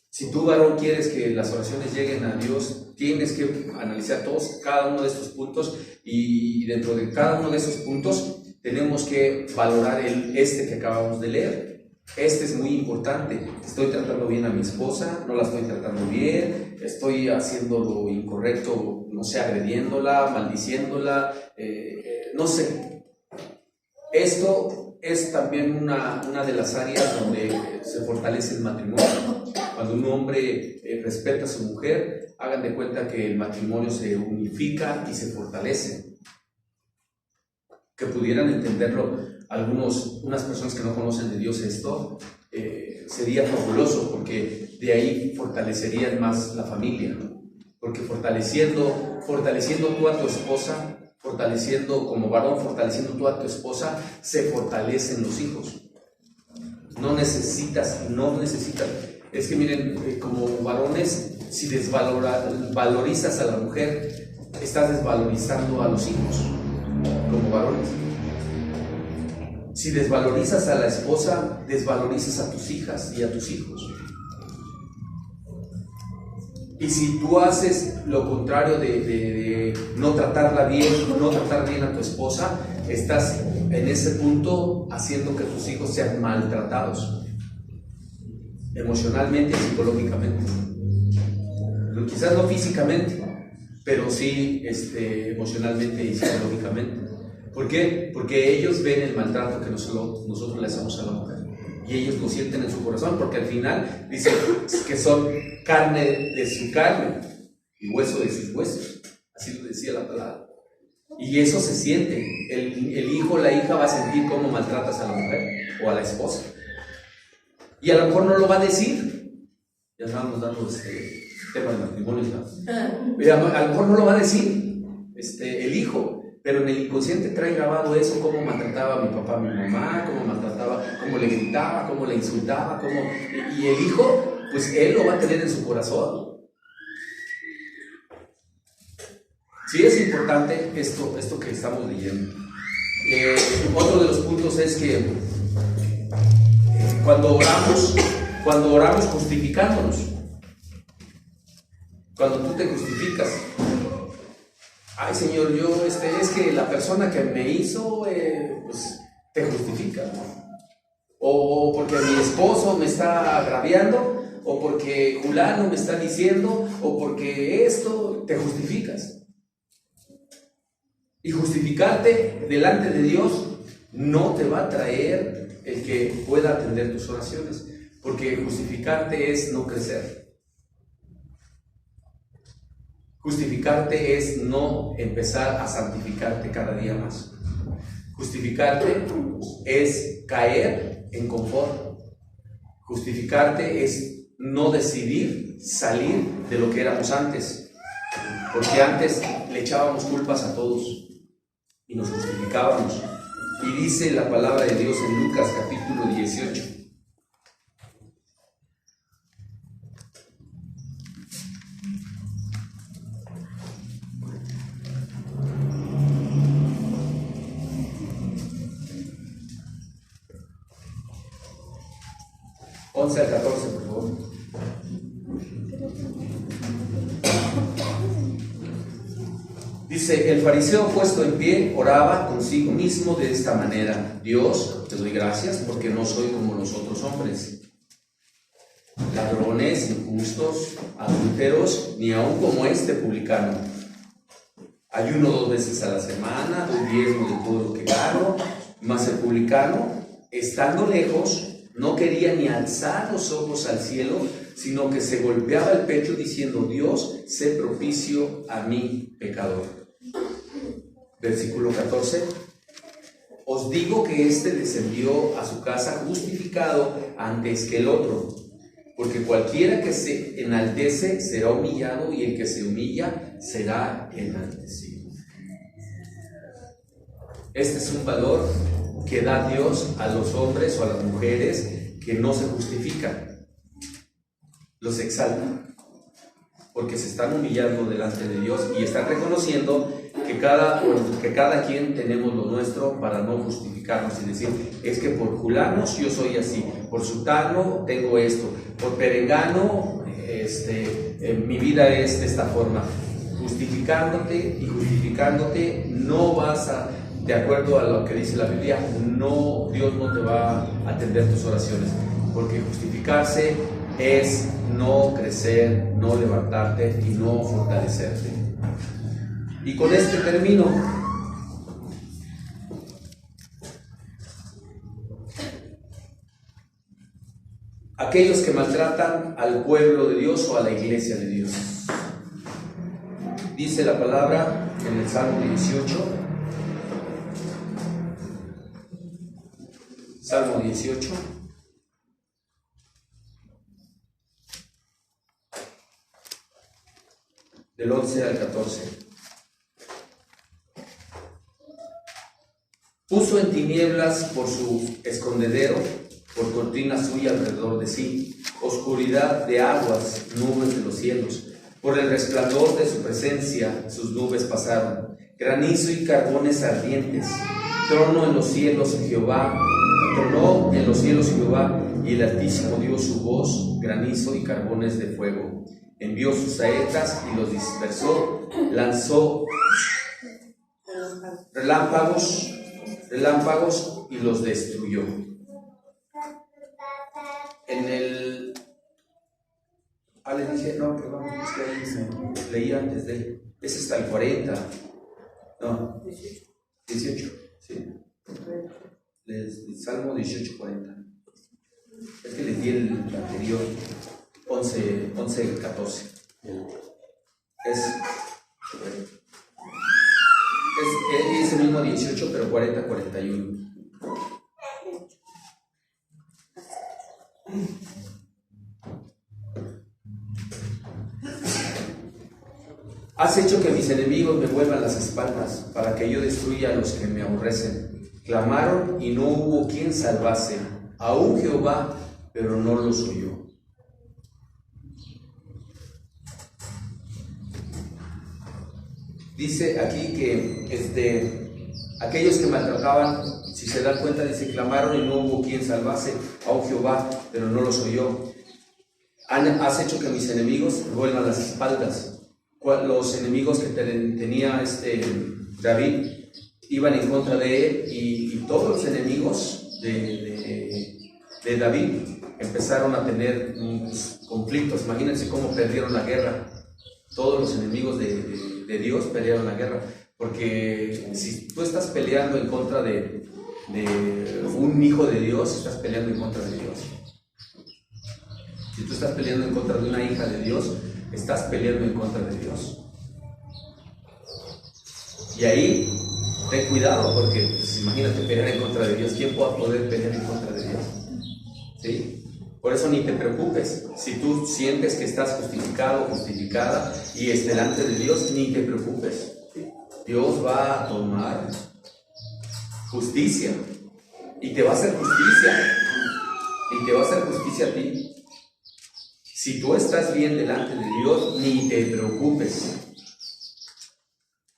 Si tú, varón, quieres que las oraciones lleguen a Dios, tienes que analizar cada uno de estos puntos, y dentro de cada uno de esos puntos tenemos que valorar que acabamos de leer. Es muy importante. ¿Estoy tratando bien a mi esposa? ¿No la estoy tratando bien? ¿Estoy haciendo lo incorrecto? No sé, agrediéndola, maldiciéndola, no sé. Esto es también una de las áreas donde se fortalece el matrimonio. Cuando un hombre respeta a su mujer, hagan de cuenta que el matrimonio se unifica y se fortalece. Que pudieran entenderlo unas personas que no conocen de Dios esto, sería fabuloso, porque de ahí fortalecerían más la familia, porque fortaleciendo tú a tu esposa, como varón, fortaleciendo tú a tu esposa, se fortalecen los hijos. No necesitas, es que miren, como varones, si desvalorizas a la mujer, estás desvalorizando a los hijos, como varones. Si desvalorizas a la esposa, desvalorizas a tus hijas y a tus hijos. Y si tú haces lo contrario de no tratarla bien, no tratar bien a tu esposa, estás en ese punto haciendo que tus hijos sean maltratados, emocionalmente y psicológicamente. Quizás no físicamente, pero sí emocionalmente y psicológicamente. ¿Por qué? Porque ellos ven el maltrato que nosotros le hacemos a la mujer, y ellos lo sienten en su corazón, porque al final dicen que son carne de su carne y hueso de sus huesos, así lo decía la palabra, y eso se siente. El hijo o la hija va a sentir cómo maltratas a la mujer o a la esposa, y a lo mejor no lo va a decir. Ya estábamos dando tema de matrimonio, ¿no? A lo mejor no lo va a decir el hijo, pero en el inconsciente trae grabado eso: cómo maltrataba a mi papá, a mi mamá, cómo le gritaba, cómo le insultaba, y el hijo, pues él lo va a tener en su corazón. Sí es importante esto que estamos leyendo. Otro de los puntos es que cuando oramos justificándonos, cuando tú te justificas: ay, Señor, yo es que la persona que me hizo, pues te justifica, ¿no? O porque mi esposo me está agraviando, o porque Julano me está diciendo, o porque esto, te justificas. Y justificarte delante de Dios no te va a traer el que pueda atender tus oraciones, Porque justificarte es no crecer. Justificarte es no empezar a santificarte cada día más. Justificarte es caer en confort. Justificarte es no decidir salir de lo que éramos antes. Porque antes le echábamos culpas a todos y nos justificábamos. Y dice la palabra de Dios en Lucas capítulo 18. Al 14, por favor. Dice: el fariseo puesto en pie oraba consigo mismo de esta manera: Dios, te doy gracias porque no soy como los otros hombres, ladrones, injustos, adúlteros, ni aun como este publicano. Ayuno 2 veces a la semana, doy diezmo de todo lo que gano. Mas el publicano, estando lejos, no quería ni alzar los ojos al cielo, sino que se golpeaba el pecho diciendo: Dios, sé propicio a mí, pecador. Versículo 14. Os digo que éste descendió a su casa justificado antes que el otro, porque cualquiera que se enaltece será humillado, y el que se humilla será enaltecido. Este es un valor que da Dios a los hombres o a las mujeres que no se justifican. Los exalta, porque se están humillando delante de Dios y están reconociendo que cada quien tenemos lo nuestro para no justificarnos y decir: es que por Julanos yo soy así, por Sutano tengo esto, por Perengano mi vida es de esta forma. Justificándote y justificándote no vas a, de acuerdo a lo que dice la Biblia, no, Dios no te va a atender tus oraciones, porque justificarse es no crecer, no levantarte y no fortalecerte. Y con este termino. Aquellos que maltratan al pueblo de Dios o a la iglesia de Dios. Dice la palabra en el Salmo 18. Salmo 18. Del 11 al 14. Puso en tinieblas por su escondedero, por cortina suya alrededor de sí, oscuridad de aguas, nubes de los cielos. Por el resplandor de su presencia sus nubes pasaron, granizo y carbones ardientes. Tronó en los cielos Jehová, y el Altísimo dio su voz, granizo y carbones de fuego. Envió sus saetas y los dispersó, lanzó relámpagos y los destruyó. En el... le dice, no, perdón, es que ahí leí antes de... Es hasta el 40. No, 18, sí. Salmo 18, 40. Es que les di el anterior, 11, 14. Es el mismo 18, pero 40, 41. Has hecho que mis enemigos me vuelvan las espaldas, para que yo destruya a los que me aborrecen. Clamaron y no hubo quien salvase, aún Jehová, pero no los oyó. Dice aquí que aquellos que maltrataban, si se dan cuenta, dice: clamaron y no hubo quien salvase, aún Jehová, pero no los oyó. Has hecho que mis enemigos me vuelvan las espaldas. Los enemigos que tenía David iban en contra de él, y todos los enemigos de David empezaron a tener conflictos. Imagínense cómo perdieron la guerra. Todos los enemigos de Dios pelearon la guerra, porque si tú estás peleando en contra de un hijo de Dios, estás peleando en contra de Dios. Si tú estás peleando en contra de una hija de Dios, estás peleando en contra de Dios. Y ahí, ten cuidado, porque pues, imagínate pelear en contra de Dios. ¿Quién puede poder pelear en contra de Dios? ¿Sí? Por eso ni te preocupes. Si tú sientes que estás justificado, justificada y es delante de Dios, ni te preocupes. Dios va a tomar justicia y te va a hacer justicia. Y te va a hacer justicia a ti. Si tú estás bien delante de Dios, ni te preocupes.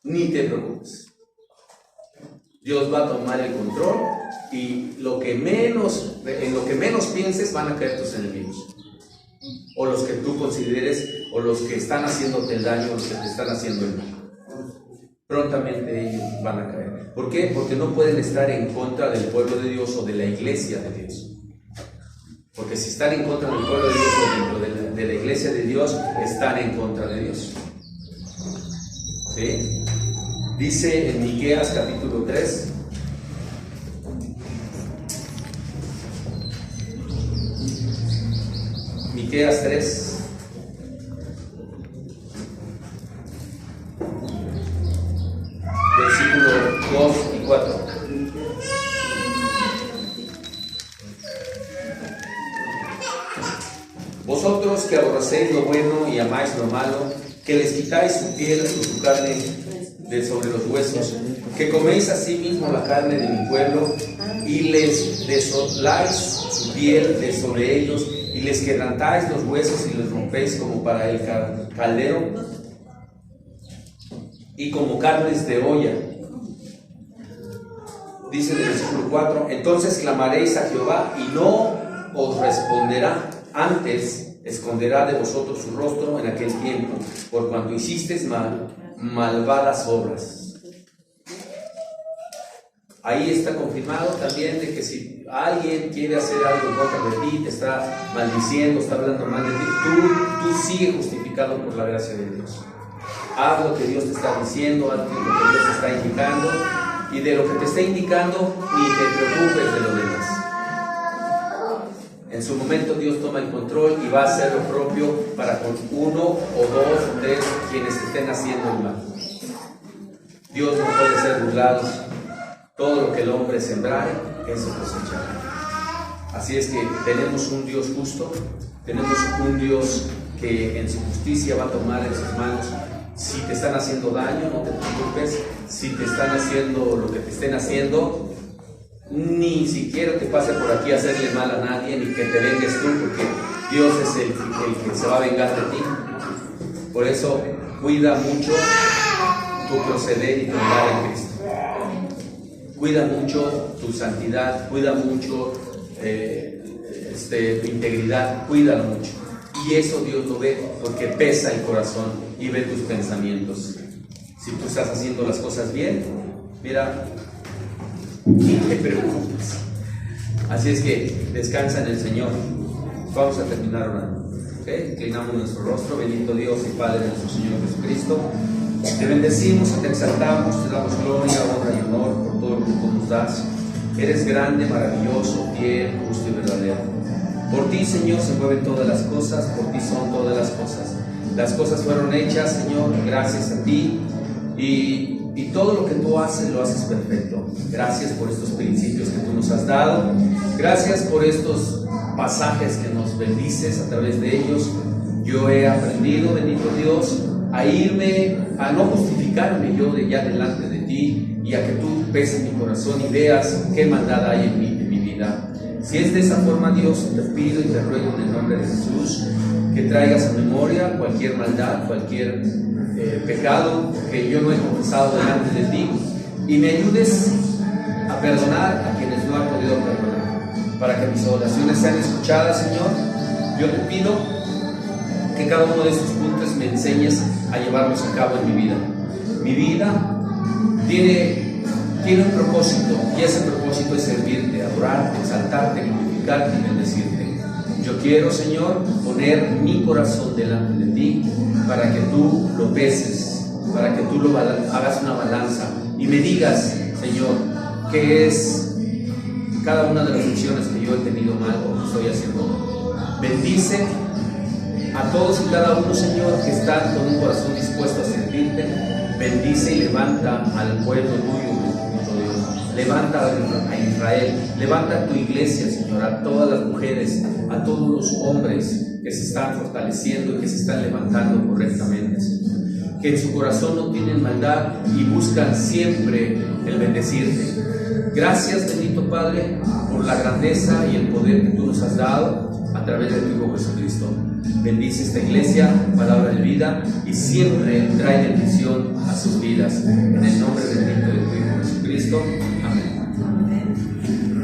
Ni te preocupes. Dios va a tomar el control y en lo que menos pienses van a caer tus enemigos. O los que tú consideres, o los que están haciéndote el daño, o los que te están haciendo el mal. Prontamente ellos van a caer. ¿Por qué? Porque no pueden estar en contra del pueblo de Dios o de la iglesia de Dios. Porque si están en contra del pueblo de Dios o dentro de la iglesia de Dios, están en contra de Dios. ¿Sí? Dice en Miqueas capítulo 3, Miqueas 3, versículos 2 y 4. Vosotros que aborrecéis lo bueno y amáis lo malo, que les quitáis su piel y su carne de sobre los huesos, que coméis así mismo la carne de mi pueblo y les desoláis su piel de sobre ellos y les quebrantáis los huesos y los rompéis como para el caldero y como carnes de olla. Dice en el versículo 4, entonces clamaréis a Jehová y no os responderá, antes esconderá de vosotros su rostro en aquel tiempo, por cuanto hicisteis malvadas obras. Ahí está confirmado también de que si alguien quiere hacer algo en contra de ti, te está maldiciendo, está hablando mal de ti, tú sigue justificado por la gracia de Dios. Haz lo que Dios te está diciendo, haz lo que Dios te está indicando, y de lo que te está indicando ni te preocupes de lo demás. En su momento Dios toma el control y va a hacer lo propio para con uno o dos o tres quienes estén haciendo el mal. Dios no puede ser burlado. Todo lo que el hombre sembrare, eso cosechará. Así es que tenemos un Dios justo, tenemos un Dios que en su justicia va a tomar en sus manos. Si te están haciendo daño, no te preocupes. Si te están haciendo lo que te estén haciendo, ni siquiera te pase por aquí a hacerle mal a nadie, ni que te vengues tú, porque Dios es el que se va a vengar de ti. Por eso, cuida mucho tu proceder y tu andar en Cristo. Cuida mucho tu santidad, cuida mucho tu integridad, cuídalo mucho. Y eso Dios lo ve, porque pesa el corazón y ve tus pensamientos. Si tú estás haciendo las cosas bien, mira, ni te preocupes. Así es que descansa en el Señor. Vamos a terminar orando. ¿Okay? Inclinamos nuestro rostro. Bendito Dios y Padre de nuestro Señor Jesucristo, te bendecimos, te exaltamos, te damos gloria, honra y honor por todo lo que tú nos das. Eres grande, maravilloso, fiel, justo y verdadero. Por ti, Señor, se mueven todas las cosas, por ti son todas las cosas. Las cosas fueron hechas, Señor, gracias a ti. Y todo lo que tú haces, lo haces perfecto. Gracias por estos principios que tú nos has dado. Gracias por estos pasajes que nos bendices a través de ellos. Yo he aprendido, bendito Dios, a no justificarme yo ya delante de ti, y a que tú peses mi corazón y veas qué maldad hay en mi vida. Si es de esa forma, Dios, te pido y te ruego en el nombre de Jesús que traigas a memoria cualquier maldad, cualquier pecado que yo no he confesado delante de ti, y me ayudes a perdonar a quienes no han podido perdonar, para que mis oraciones sean escuchadas, Señor. Yo te pido que cada uno de estos puntos me enseñes a llevarlos a cabo en mi vida. Mi vida tiene un propósito, y ese propósito es servirte, adorarte, exaltarte, glorificarte y bendecirte. Yo quiero, Señor, poner mi corazón delante de ti para que tú lo peses, para que tú hagas una balanza y me digas, Señor, qué es cada una de las acciones que yo he tenido mal o que estoy haciendo mal. Bendice A todos y cada uno, Señor, que están con un corazón dispuesto a servirte, bendice y levanta al pueblo tuyo, bendito Dios. Levanta a Israel, levanta a tu iglesia, Señor, a todas las mujeres, a todos los hombres que se están fortaleciendo y que se están levantando correctamente, Señor. Que en su corazón no tienen maldad y buscan siempre el bendecirte. Gracias, bendito Padre, por la grandeza y el poder que tú nos has dado a través de tu Hijo Jesucristo. Bendice esta iglesia, palabra de vida, y siempre trae bendición a sus vidas. En el nombre bendito de tu Hijo Jesucristo. Amén.